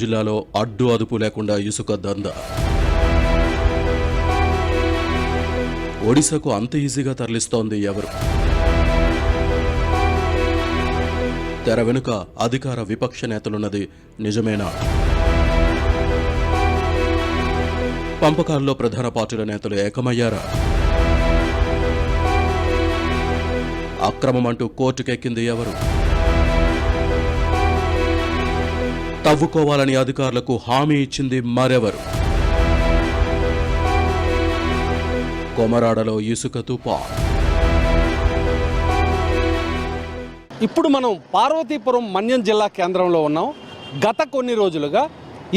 జిల్లాలో అడ్డు అదుపు లేకుండా ఇసుక దందా. ఒడిశాకు అంత ఈజీగా తరలిస్తోంది ఎవరు? తెర వెనుక అధికార విపక్ష నేతలున్నది నిజమేనా? పంపకాల్లో ప్రధాన పార్టీల నేతలు ఏకమయ్యారా? అక్రమమంటూ కోర్టుకెక్కింది ఎవరు? తవ్వుకోవాలని అధికారులకు హామీ ఇచ్చింది మరెవరు? కొమరాడలో ఇసుక తుఫాన్. ఇప్పుడు మనం పార్వతీపురం మన్యం జిల్లా కేంద్రంలో ఉన్నాం. గత కొన్ని రోజులుగా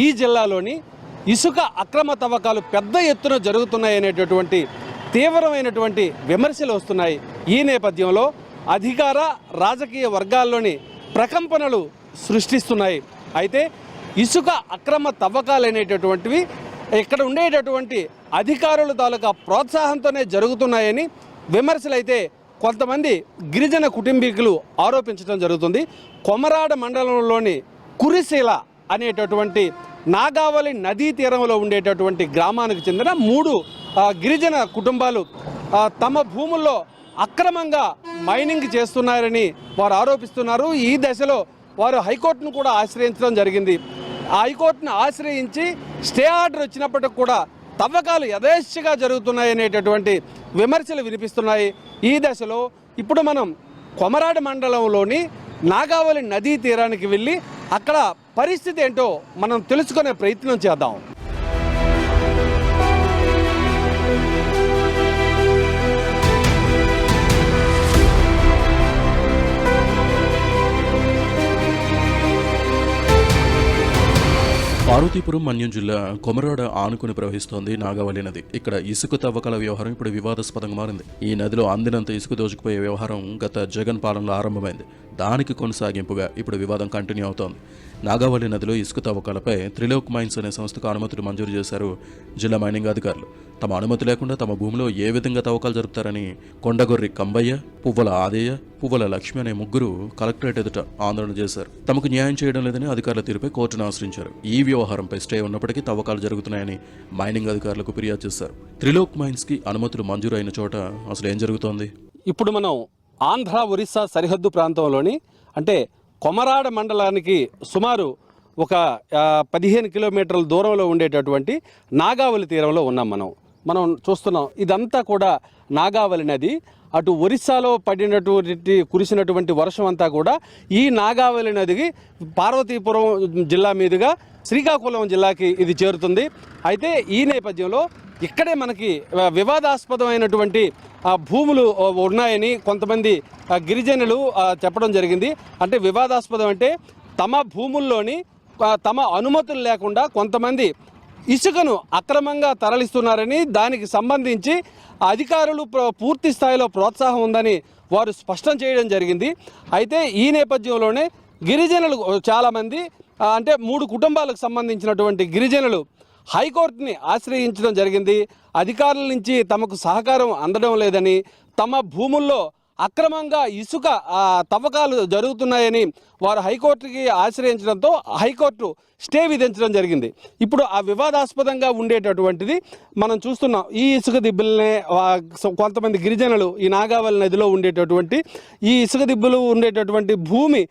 ఈ జిల్లాలోని ఇసుక అక్రమ తవ్వకాలు పెద్ద ఎత్తున జరుగుతున్నాయనేటటువంటి తీవ్రమైనటువంటి విమర్శలు వస్తున్నాయి. ఈ నేపథ్యంలో అధికార రాజకీయ వర్గాల్లోని ప్రకంపనలు సృష్టిస్తున్నాయి. అయితే ఇసుక అక్రమ తవ్వకాలు అనేటటువంటివి ఇక్కడ ఉండేటటువంటి అధికారుల తాలూకా ప్రోత్సాహంతోనే జరుగుతున్నాయని విమర్శలు అయితే కొంతమంది గిరిజన కుటుంబీకులు ఆరోపించడం జరుగుతుంది. కొమరాడ మండలంలోని కురిశీల అనేటటువంటి నాగావళి నదీ తీరంలో ఉండేటటువంటి గ్రామానికి చెందిన 3 గిరిజన కుటుంబాలు తమ భూముల్లో అక్రమంగా మైనింగ్ చేస్తున్నారని వారు ఆరోపిస్తున్నారు. ఈ దశలో వారు హైకోర్టును కూడా ఆశ్రయించడం జరిగింది. ఆ హైకోర్టును ఆశ్రయించి స్టే ఆర్డర్ వచ్చినప్పటికి కూడా తవ్వకాలు యథేచ్ఛగా జరుగుతున్నాయనేటటువంటి విమర్శలు వినిపిస్తున్నాయి. ఈ దశలో ఇప్పుడు మనం కొమరాడ మండలంలోని నాగావళి నదీ తీరానికి వెళ్ళి అక్కడ పరిస్థితి ఏంటో మనం తెలుసుకునే ప్రయత్నం చేద్దాం. పార్వతీపురం మన్యం జిల్లా కొమరాడ ఆనుకుని ప్రవహిస్తోంది నాగావళి నది. ఇక్కడ ఇసుక తవ్వకాల వ్యవహారం ఇప్పుడు వివాదాస్పదంగా మారింది. ఈ నదిలో అందినంత ఇసుక దోచుకుపోయే వ్యవహారం గత జగన్ పాలనలో ఆరంభమైంది. దానికి కొనసాగింపుగా ఇప్పుడు వివాదం కంటిన్యూ అవుతోంది. నాగావళి నదిలో ఇసుక తవ్వకాలపై త్రిలోక్ మైన్స్ అనే సంస్థకు అనుమతులు మంజూరు చేశారు జిల్లా మైనింగ్ అధికారులు. తమ అనుమతి లేకుండా తమ భూమిలో ఏ విధంగా తవ్వకాలు జరుపుతారని కొండగొర్రి కంబయ్య, పువ్వల ఆదేయ, పువ్వల లక్ష్మి అనే 3 కలెక్టరేట్ ఎదుట ఆందోళన చేశారు. తమకు న్యాయం చేయడం లేదని అధికారుల తీరుపై కోర్టును ఆశ్రయించారు. ఈ వ్యవహారంపై స్టే ఉన్నప్పటికీ తవ్వకాలు జరుగుతున్నాయని మైనింగ్ అధికారులకు ఫిర్యాదు చేశారు. త్రిలోక్ మైన్స్ కి అనుమతులు మంజూరు అయిన చోట అసలు ఏం జరుగుతోంది? ఇప్పుడు మనం ఆంధ్ర ఒరిస్సా సరిహద్దు ప్రాంతంలోని అంటే కొమరాడ మండలానికి సుమారు ఒక 15 కిలోమీటర్ల దూరంలో ఉండేటటువంటి నాగావళి తీరంలో ఉన్నాం. మనం చూస్తున్నాం ఇదంతా కూడా నాగావళి నది. అటు ఒరిస్సాలో కురిసినటువంటి వర్షం అంతా కూడా ఈ నాగావళి నదికి పార్వతీపురం జిల్లా మీదుగా శ్రీకాకుళం జిల్లాకి ఇది చేరుతుంది. అయితే ఈ నేపథ్యంలో ఇక్కడే మనకి వివాదాస్పదమైనటువంటి భూములు ఉన్నాయని కొంతమంది గిరిజనులు చెప్పడం జరిగింది. అంటే వివాదాస్పదం అంటే తమ భూముల్లోని తమ అనుమతులు లేకుండా కొంతమంది ఇసుకను అక్రమంగా తరలిస్తున్నారని, దానికి సంబంధించి అధికారులు పూర్తి స్థాయిలో ప్రోత్సాహం ఉందని వారు స్పష్టం చేయడం జరిగింది. అయితే ఈ నేపథ్యంలోనే గిరిజనులు చాలామంది అంటే 3 కుటుంబాలకు సంబంధించినటువంటి గిరిజనులు హైకోర్టుని ఆశ్రయించడం జరిగింది. అధికారుల నుంచి తమకు సహకారం అందడం లేదని, తమ భూముల్లో అక్రమంగా ఇసుక తవ్వకాలు జరుగుతున్నాయని వారు హైకోర్టుకి ఆశ్రయించడంతో హైకోర్టు స్టే విధించడం జరిగింది. ఇప్పుడు ఆ వివాదాస్పదంగా ఉండేటటువంటిది మనం చూస్తున్నాం. ఈ ఇసుక దిబ్బలనే కొంతమంది గిరిజనులు ఈ నాగావళి నదిలో ఉండేటటువంటి ఈ ఇసుక దిబ్బలు ఉండేటటువంటి భూమి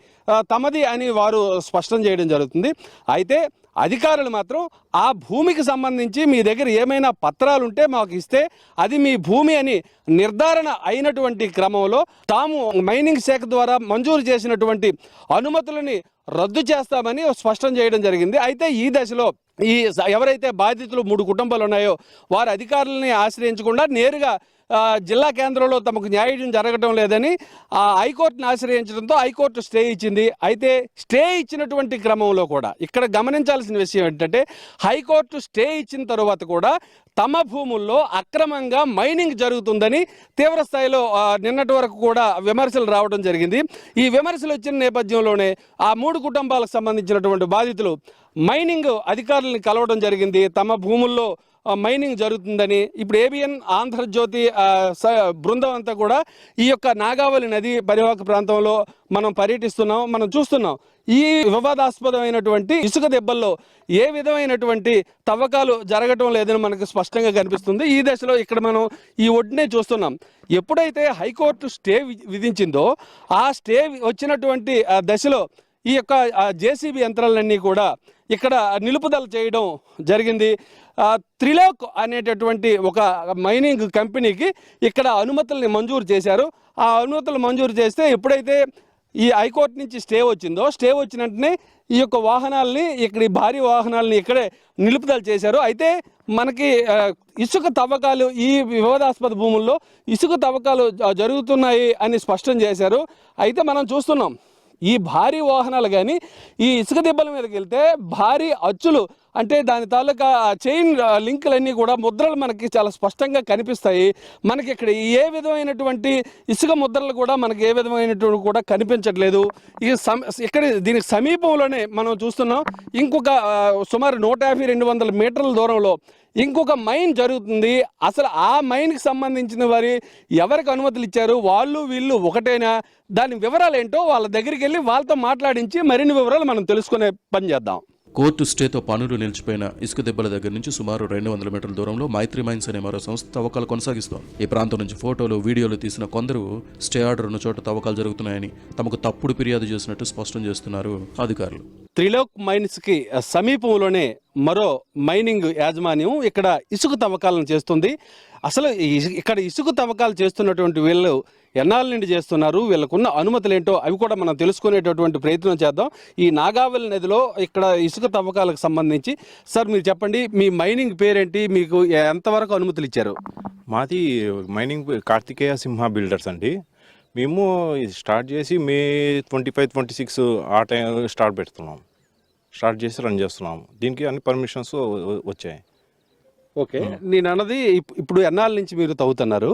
తమది అని వారు స్పష్టం చేయడం జరుగుతుంది. అయితే అధికారులు మాత్రం ఆ భూమికి సంబంధించి మీ దగ్గర ఏమైనా పత్రాలు ఉంటే మాకు ఇస్తే అది మీ భూమి అని నిర్ధారణ అయినటువంటి క్రమంలో తాము మైనింగ్ శాఖ ద్వారా మంజూరు చేసినటువంటి అనుమతులని రద్దు చేస్తామని స్పష్టం చేయడం జరిగింది. అయితే ఈ దశలో ఎవరైతే బాధితులు 3 కుటుంబాలు ఉన్నాయో వారు అధికారులని ఆశ్రయించకుండా నేరుగా జిల్లా కేంద్రంలో తమకు న్యాయం జరగడం లేదని హైకోర్టును ఆశ్రయించడంతో హైకోర్టు స్టే ఇచ్చింది. అయితే స్టే ఇచ్చినటువంటి క్రమంలో కూడా ఇక్కడ గమనించాల్సిన విషయం ఏంటంటే హైకోర్టు స్టే ఇచ్చిన తర్వాత కూడా తమ భూముల్లో అక్రమంగా మైనింగ్ జరుగుతుందని తీవ్ర స్థాయిలో నిన్నటి వరకు కూడా విమర్శలు రావడం జరిగింది. ఈ విమర్శలు వచ్చిన నేపథ్యంలోనే ఆ 3 కుటుంబాలకు సంబంధించినటువంటి బాధితులు మైనింగ్ అధికారులను కలవడం జరిగింది. తమ భూముల్లో మైనింగ్ జరుగుతుందని. ఇప్పుడు ABN ఆంధ్రజ్యోతి బృందం అంతా కూడా ఈ యొక్క నాగావళి నది పరివాహక ప్రాంతంలో మనం పర్యటిస్తున్నాం, మనం చూస్తున్నాం. ఈ వివాదాస్పదమైనటువంటి ఇసుక దెబ్బల్లో ఏ విధమైనటువంటి తవ్వకాలు జరగటం లేదని మనకు స్పష్టంగా కనిపిస్తుంది. ఈ దశలో ఇక్కడ మనం ఈ ఒడ్డునే చూస్తున్నాం. ఎప్పుడైతే హైకోర్టు స్టే విధించిందో ఆ స్టే వచ్చినటువంటి దశలో ఈ యొక్క JCB యంత్రాలన్నీ కూడా ఇక్కడ నిలుపుదల చేయడం జరిగింది. త్రిలోక్ అనేటటువంటి ఒక మైనింగ్ కంపెనీకి ఇక్కడ అనుమతుల్ని మంజూరు చేశారు. ఆ అనుమతులు మంజూరు చేస్తే ఎప్పుడైతే ఈ హైకోర్టు నుంచి స్టే వచ్చిందో, స్టే వచ్చిన వెంటనే ఈ యొక్క వాహనాలని ఇక్కడ భారీ వాహనాలని ఇక్కడే నిలుపుదల చేశారు. అయితే మనకి ఇసుక తవ్వకాలు ఈ వివాదాస్పద భూముల్లో ఇసుక తవ్వకాలు జరుగుతున్నాయి అని స్పష్టం చేశారు. అయితే మనం చూస్తున్నాం ఈ భారీ వాహనాలు కానీ ఈ ఇసుక దెబ్బల మీదకి వెళ్తే భారీ అచ్చులు అంటే దాని తాలూకా చైన్ లింకులన్నీ కూడా ముద్రలు మనకి చాలా స్పష్టంగా కనిపిస్తాయి. మనకి ఇక్కడ ఏ విధమైనటువంటి ఇసుక ముద్రలు కూడా మనకి ఏ విధమైనటువంటి కూడా కనిపించట్లేదు. ఇక్కడ దీనికి సమీపంలోనే మనం చూస్తున్నాం ఇంకొక సుమారు 150-200 మీటర్ల దూరంలో ఇంకొక మైన్ జరుగుతుంది. అసలు ఆ మైన్కి సంబంధించిన వారి ఎవరికి అనుమతులు ఇచ్చారు, వాళ్ళు వీళ్ళు ఒకటేనా, దాని వివరాలు ఏంటో వాళ్ళ దగ్గరికి వెళ్ళి వాళ్ళతో మాట్లాడించి మరిన్ని వివరాలు మనం తెలుసుకునే పని చేద్దాం. కోర్టు స్టేతో పనులు నిలిచిపోయిన ఇసుక దెబ్బల దగ్గర నుంచి సుమారు 200 మీటర్ల దూరంలో మైత్రి మైన్స్ అనే మరో సంస్థ తవ్వకాలు కొనసాగిస్తోంది. ఈ ప్రాంతం నుంచి ఫోటోలు, వీడియోలు తీసిన కొందరు స్టే ఆర్డర్ ఉన్న చోట తవ్వకాలు జరుగుతున్నాయని తమకు తప్పుడు ఫిర్యాదు చేసినట్టు స్పష్టం చేస్తున్నారు అధికారులు. త్రిలోక్ మైన్స్కి సమీపంలోనే మరో మైనింగ్ యాజమాన్యం ఇక్కడ ఇసుక తవ్వకాలను చేస్తుంది. అసలు ఇక్కడ ఇసుక తవ్వకాలు చేస్తున్నటువంటి వీళ్ళు ఎన్నాళ్ళ నుండి చేస్తున్నారు, వీళ్ళకున్న అనుమతులు ఏంటో అవి కూడా మనం తెలుసుకునేటటువంటి ప్రయత్నం చేద్దాం. ఈ నాగావళి నదిలో ఇక్కడ ఇసుక తవ్వకాలకు సంబంధించి సార్ మీరు చెప్పండి, మీ మైనింగ్ పేరేంటి, మీకు ఎంతవరకు అనుమతులు ఇచ్చారు? మాది మైనింగ్ కార్తికేయ సింహ బిల్డర్స్ అండి. మేము స్టార్ట్ చేసి May 25-26 ఆ టైం స్టార్ట్ చేసి రన్ చేస్తున్నాం. దీనికి అన్ని పర్మిషన్స్ వచ్చాయి. ఓకే, నేను అన్నది ఇప్పుడు ఎన్నాళ్ళ నుంచి మీరు తవ్వుతున్నారు,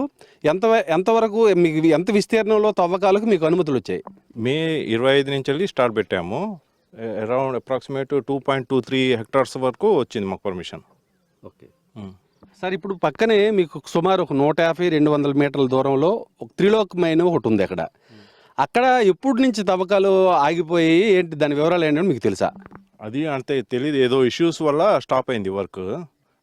ఎంతవరకు మీకు ఎంత విస్తీర్ణంలో తవ్వకాలకు మీకు అనుమతులు వచ్చాయి? May 25 నుంచి వెళ్ళి స్టార్ట్ పెట్టాము. అరౌండ్ అప్రాక్సిమేట్ 2.23 హెక్టార్స్ వరకు వచ్చింది మాకు పర్మిషన్. ఓకే సార్, ఇప్పుడు పక్కనే మీకు సుమారు ఒక 150-200 మీటర్ల దూరంలో ఒక త్రిలోక్ మైన్ ఒకటి ఉంది. అక్కడ ఎప్పటి నుంచి తవ్వకాలు ఆగిపోయి ఏంటి, దాని వివరాలు ఏంటని మీకు తెలుసా? అది అంతే తెలియదు, ఏదో ఇష్యూస్ వల్ల స్టాప్ అయింది వర్క్.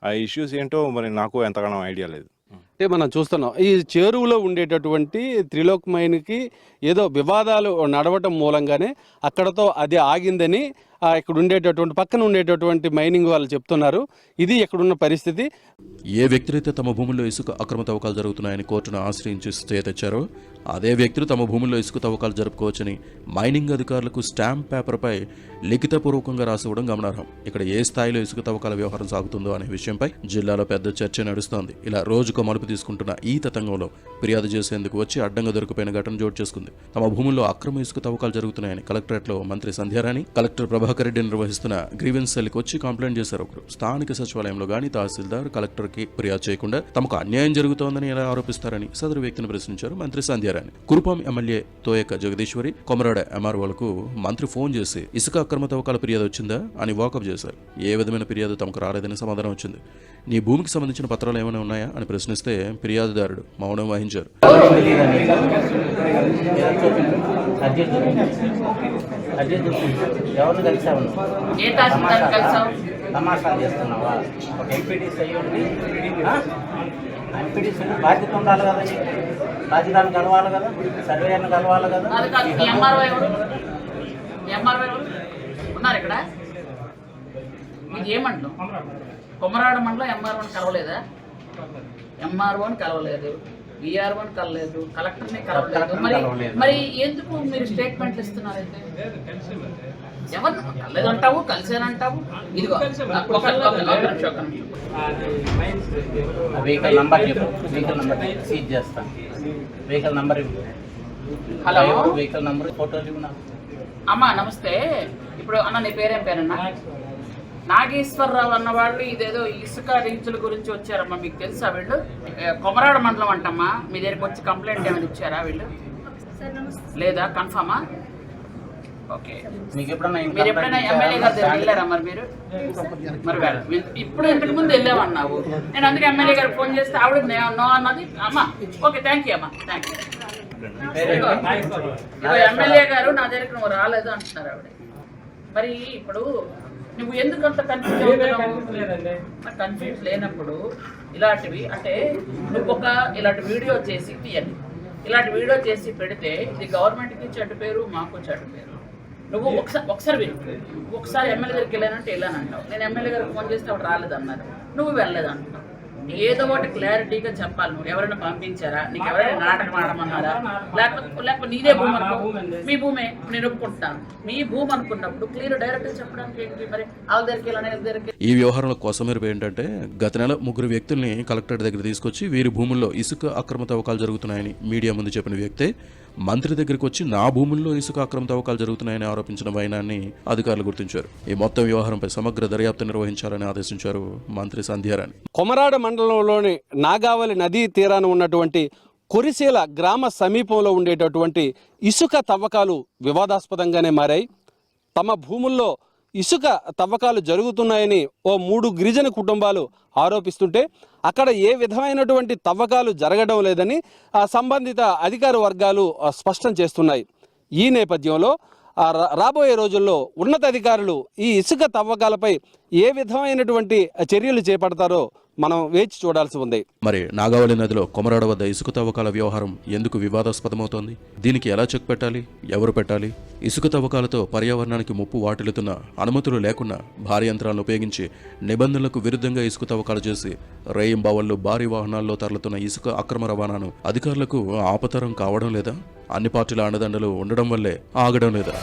ఆ ఇష్యూస్ ఏంటో మరి నాకు ఎంతగానో ఐడియా లేదు. అంటే మనం చూస్తున్నాం ఈ చేరువులో ఉండేటటువంటి త్రిలోక్ మైన్కి ఏదో వివాదాలు నడవటం మూలంగానే అక్కడతో అది ఆగిందని ఇక్కడ ఉండేటటువంటి పక్కన ఉండేటటువంటి మైనింగ్ వాళ్ళు చెప్తున్నారు. ఇది ఇక్కడున్న పరిస్థితి. ఏ వ్యక్తులైతే తమ భూముల్లో ఇసుక అక్రమ తవ్వకాలు జరుగుతున్నాయని కోర్టును ఆశ్రయించి స్టే తెచ్చారో అదే వ్యక్తులు తమ భూముల్లో ఇసుక తవ్వకాలు జరుపుకోవచ్చని మైనింగ్ అధికారులకు స్టాంప్ పేపర్పై లిఖితపూర్వకంగా రాసివ్వడం గమనార్హం. ఇక్కడ ఏ స్థాయిలో ఇసుక తవ్వకాల వ్యవహారం సాగుతుందో అనే విషయంపై జిల్లాలో పెద్ద చర్చ నడుస్తోంది. ఇలా రోజుకో మలుపు తీసుకుంటున్న ఈ తతంగంలో ఫిర్యాదు చేసేందుకు వచ్చి అడ్డంగా దొరికిపోయిన ఘటన చోటు చేసుకుంది. తమ భూముల్లో అక్రమ ఇసుక తవ్వకాలు జరుగుతున్నాయని కలెక్టరేట్లో మంత్రి సంధ్యారాణి, కలెక్టర్ ప్రభాకర్ రెడ్డి నిర్వహిస్తున్న గ్రీవెన్స్ సెల్కి వచ్చి కంప్లైంట్ చేశారు. ఒకరు స్థానిక సచివాలయంలో గానీ తహసీల్దార్ కలెక్టర్కి ఫిర్యాదు చేయకుండా తమకు అన్యాయం జరుగుతోందని ఎలా ఆరోపిస్తారని సదరు వ్యక్తిని ప్రశ్నించారు మంత్రి సంధ్యారాణి. కురుపాం ఎమ్మెల్యే తోయక జగదీశ్వరి, కొమరాడ MROలకు మంత్రి ఫోన్ చేసి ఇసుక అక్రమ తవ్వకాల ఫిర్యాదు వచ్చిందా అని వాకప్ చేశారు. ఏ విధమైన ఫిర్యాదు తమకు రాలేదని సమాధానం వచ్చింది. నీ భూమికి సంబంధించిన పత్రాలు ఏమైనా ఉన్నాయా అని ప్రశ్నిస్తే ఫిర్యాదుదారుడు మౌనం వహించారు. బాధ్యత ఉండాలి కదా, రాజధాని కలవాలి కదా, సర్వేయర్ని కలవాలి కదా. ఉన్నారు ఇక్కడ. మీకు ఏ మండలం? కొమరాడ మండలం MROని కలవలేదా? MROని కలవలేదు, VROని కలవలేదు, కలెక్టర్ని కలవలేదు. మరి ఎందుకు మీరు స్టేట్మెంట్లు ఇస్తున్నారైతే? ఎవరు కలలేదంటావు, కలిసేనంటావు? ఇదిగో వెహికల్ నంబర్ చెప్పు, వెహికల్ నంబర్ సీజ్ చేస్తాను. Vehicle number hello, vehicle number ఫోటోలు ఇవ్వు. అమ్మా నమస్తే. ఇప్పుడు అన్న నీ పేరేం పేరన్నా? నాగేశ్వరరావు అన్న వాళ్ళు ఇదేదో ఇసుక రీచుల గురించి వచ్చారమ్మా, మీకు తెలుసా? వీళ్ళు కొమరాడ మండలం అంటమ్మా. మీ దగ్గరికి వచ్చి కంప్లైంట్ ఏమైనా ఇచ్చారా వీళ్ళు? లేదా కన్ఫర్మా? ఓకే. మీకు ఎప్పుడన్నా మీరు ఎప్పుడైనా ఎమ్మెల్యే గారి దగ్గర వెళ్ళారా మరి మీరు? మరి ఇప్పుడు ఇంతకు ముందు వెళ్ళామన్నావు. నేను అందుకే ఎమ్మెల్యే గారికి ఫోన్ చేస్తే ఆవిడ నో అన్నది. అమ్మా ఓకే, థ్యాంక్ యూ అమ్మా, థ్యాంక్ యూ. ఇదిగో ఎమ్మెల్యే గారు నా దగ్గరికి నువ్వు రాలేదు అంటున్నారు ఆవిడ. మరి ఇప్పుడు నువ్వు ఎందుకు అంత కన్ఫ్యూజ్ అవుతున్నావు? కన్ఫ్యూజ్ లేనప్పుడు ఇలాంటివి అంటే నువ్వు ఇలాంటి వీడియో చేసి తీయండి. ఇలాంటి వీడియో చేసి పెడితే ఇది గవర్నమెంట్కి చెడ్డ పేరు, మాకు చెడ్డ పేరు. నువ్వు ఒకసారి విను. ఒకసారి ఎమ్మెల్యే దగ్గరికి వెళ్ళానంటే వెళ్ళానంటావు. నేను ఎమ్మెల్యే గారికి ఫోన్ చేస్తే అప్పుడు రాలేదన్నారు, నువ్వు వెళ్ళలేదంటున్నావు. ఏదో ఒకటి క్లారిటీగా చెప్పాలి. నువ్వు ఎవరైనా పంపించారా, నీకు ఎవరైనా నాటకం ఆడమన్నారా, లేకపోతే నీదే భూమి అనుకో, మీ భూమే నేను ఒప్పుకుంటున్నాను, మీ భూమి అనుకున్నప్పుడు క్లియర్ డైరెక్ట్గా చెప్పడానికి ఏంటి? మరి వాళ్ళ దగ్గరికి వెళ్ళాను దగ్గరికి. ఈ వ్యవహారంలో కొసమెరుపు ఏంటంటే గత నెల 3 వ్యక్తుల్ని కలెక్టర్ దగ్గర తీసుకొచ్చి వీరి భూముల్లో ఇసుక అక్రమ తవ్వకాలు జరుగుతున్నాయని మీడియా ముందు చెప్పిన వ్యక్తే మంత్రి దగ్గరికి వచ్చి నా భూముల్లో ఇసుక అక్రమ తవ్వకాలు జరుగుతున్నాయని ఆరోపించిన వైనాన్ని అధికారులు గుర్తించారు. ఈ మొత్తం వ్యవహారంపై సమగ్ర దర్యాప్తు నిర్వహించాలని ఆదేశించారు మంత్రి సంధ్యారాణి. కొమరాడ మండలంలోని నాగావళి నదీ తీరాన ఉన్నటువంటి కొరిసేల గ్రామ సమీపంలో ఉండేటటువంటి ఇసుక తవ్వకాలు వివాదాస్పదంగానే మారాయి. తమ భూముల్లో ఇసుక తవ్వకాలు జరుగుతున్నాయని ఓ 3 గిరిజన కుటుంబాలు ఆరోపిస్తుంటే అక్కడ ఏ విధమైనటువంటి తవ్వకాలు జరగడం లేదని సంబంధిత అధికార వర్గాలు స్పష్టం చేస్తున్నాయి. ఈ నేపథ్యంలో రాబోయే రోజుల్లో ఉన్నతాధికారులు ఈ ఇసుక తవ్వకాలపై ఏ విధమైనటువంటి చర్యలు చేపడతారో మనం వేచి చూడాల్సి ఉంది. మరి నాగావళి నదిలో కొమరాడ వద్ద ఇసుక తవ్వకాల వ్యవహారం ఎందుకు వివాదాస్పదమవుతోంది? దీనికి ఎలా చెక్ పెట్టాలి, ఎవరు పెట్టాలి? ఇసుక తవ్వకాలతో పర్యావరణానికి ముప్పు వాటిల్లుతున్న, అనుమతులు లేకుండా భారీ యంత్రాలను ఉపయోగించి నిబంధనలకు విరుద్ధంగా ఇసుక తవ్వకాలు చేసి రేయింబావళ్లు భారీ వాహనాల్లో తరలుతున్న ఇసుక అక్రమ రవాణాను అధికారులకు ఆపతరం కావడం లేదా? అన్ని పార్టీల అండదండలు ఉండడం వల్లే ఆగడం లేదా?